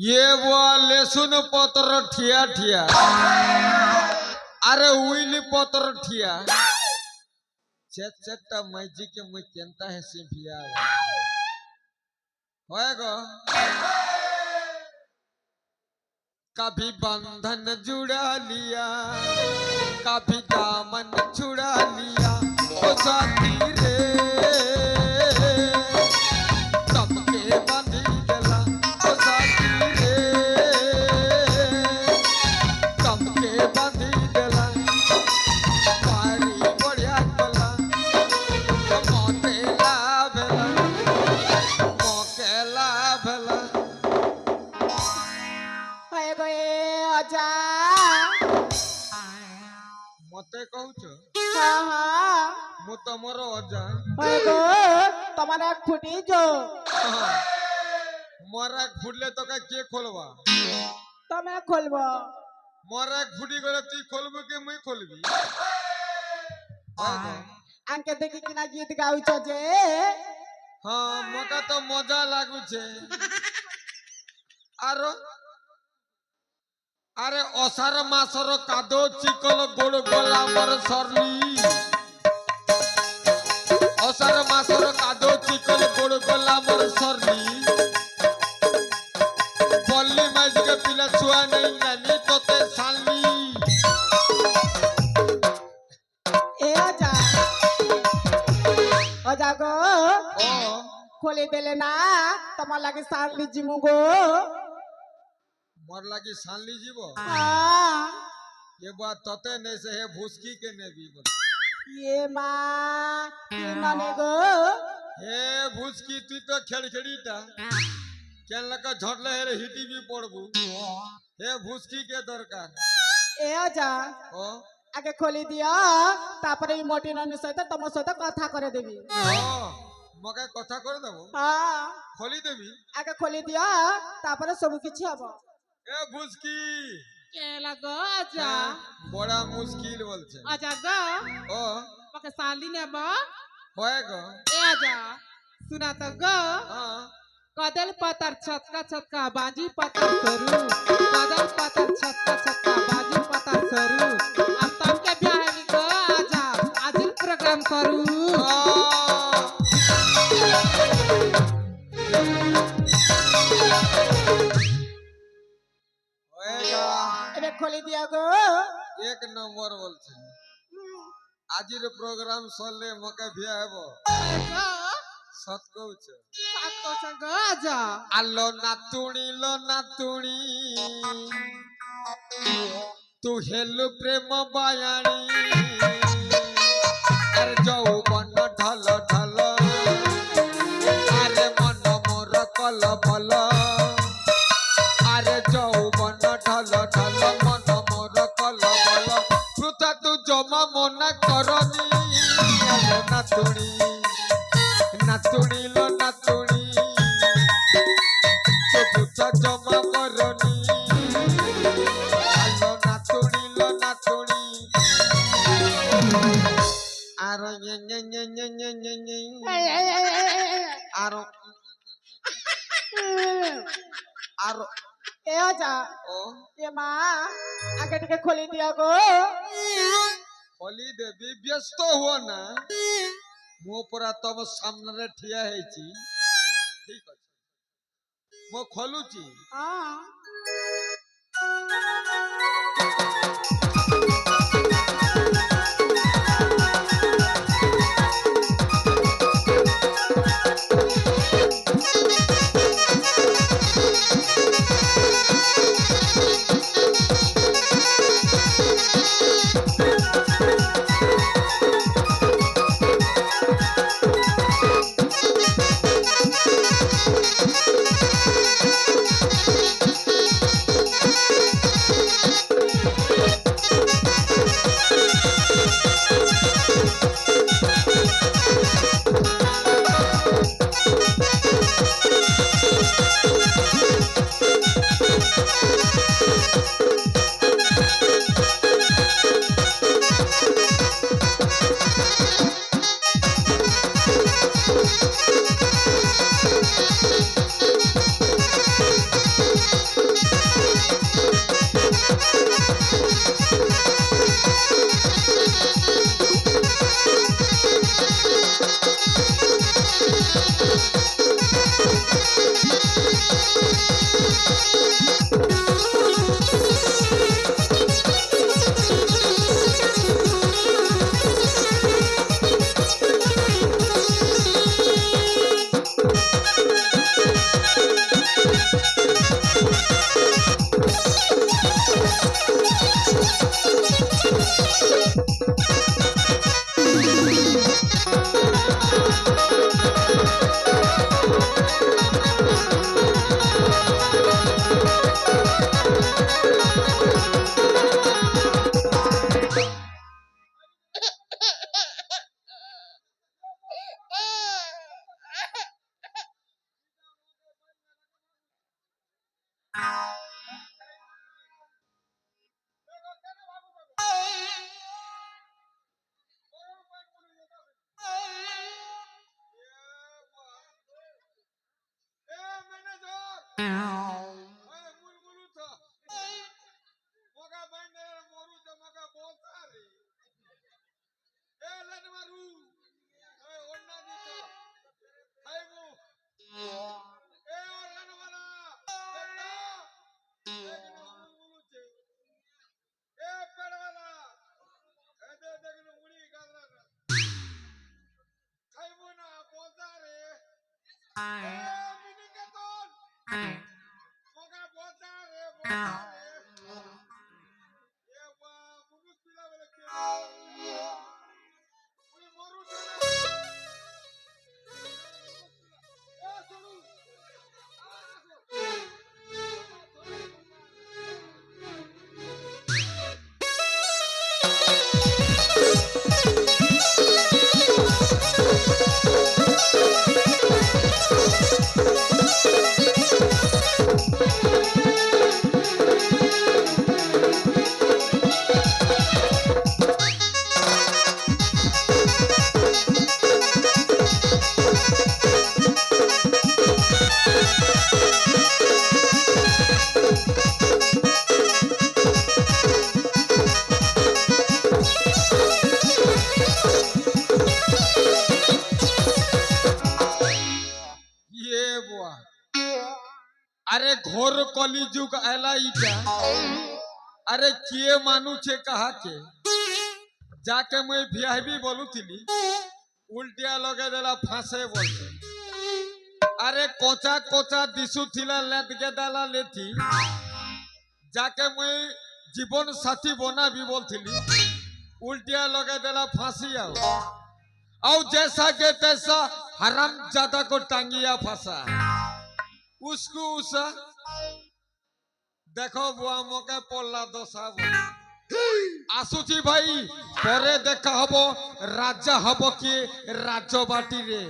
ये वो लेसुन पत्र ठिया ठिया अरे उइली पत्र ठिया चेत चेता मैजी के मुई केंता है से भिया होएगो कभी बंधन जुड़ा लिया कभी दामन छुड़ा लिया ओ साथी रे सबके बांधी देला ओ साथी रे सबके बांधी देला पारी बढ़िया कला मोते लाभला मोके लाभला अजा मते कहूछ हाँ हाँ मु तमर अजा तुम्हारा खुटी जो मोरा फुटले तो का के खोलवा तुम्हें खोलब मोरा फुटी गले तू खोलबो के मुई खोलबी आंके देखी किना गीत गाउछ जे हाँ मका तो मजा लागू छे आरो अरे असार मासर कादो चिकल गोड़ गोला मर सरली असार मासर कादो चिकल गोड़ गोला मर सरली बल्ली माइज के पिला छुआ नहीं नानी तोते साली ए अजा गो ओ खोले देले ना तमा लागे साल ली जिमु गो मोर लागी साली जीवो हाँ ये बात तोते नहीं से है भूसकी के ने भी बोल ये माँ माने गो हे भूसकी तू तो खेड़खेड़ीटा केन लका झटले हे हिटी भी पड़बू हे भूसकी के दरकार ए अजा ओ आगे खोली दिया तापरे ई मोटी ननी सहित तम सहित कथा करे देबी मके कथा कर देबो हाँ खोली देबी आगे खोली दिया तापरे सब किछि हबो ए भूसकी के लगो अजा बड़ा मुश्किल बोल छे अजा गो ओ मके साली ने बा होएगो ए अजा सुना तो गो हां कदल पतर छटका छटका बाजी पतर सरू कदल पतर छटका छटका बाजी पतर सरू अब तम के ब्याह नी गो आजा आजिल प्रोग्राम करू होएगा एबे खोली दिया गो एक नंबर बोल छे आजिर प्रोग्राम सोले मके भियाबो गो सत कहू छे सात को संग आजा आलो नातुणी तू हेलु प्रेम बायाणी अरे जौवन ढल ढल अरे मन मोर कल बल अरे जौवन ढल ढल मन मोर कल बल तू तू जमा मना करनी आलो नातुणी लो नातुणी चुपचा जमा करनी आलो नातुणी लो नातुणी आरो ये आरो आरो ए आजा ओ ये माँ आगे टिके खोली दिया गो खोली देवी व्यस्त हुआ ना मो परा तब सामने रे ठिया हेची ठीक अछि मो खोलुची हाँ মগা বোঝা রে বোঝা রে এ বা মুনুষ পিলা বলে কে ওই মরু চলে এ চলু ये बुआ अरे घोर कली जुग आला इटा अरे किए मानू छे कहा के जाके मैं भियाबी बोलू थिली उल्टिया लगे देला फांसे बोलते अरे कोचा कोचा दिसु थिला लेत के दाला लेथी जाके मैं जीवन साथी बना भी बोल थिली उल्टिया लगे देला फांसी आओ और जैसा के तैसा हराम ज्यादा को टांगिया फंसा उसको उसा देखो बुआ मोके पल्ला दशा आसुची भाई परे देखा हबो राजा हबो कि राजबाटी रे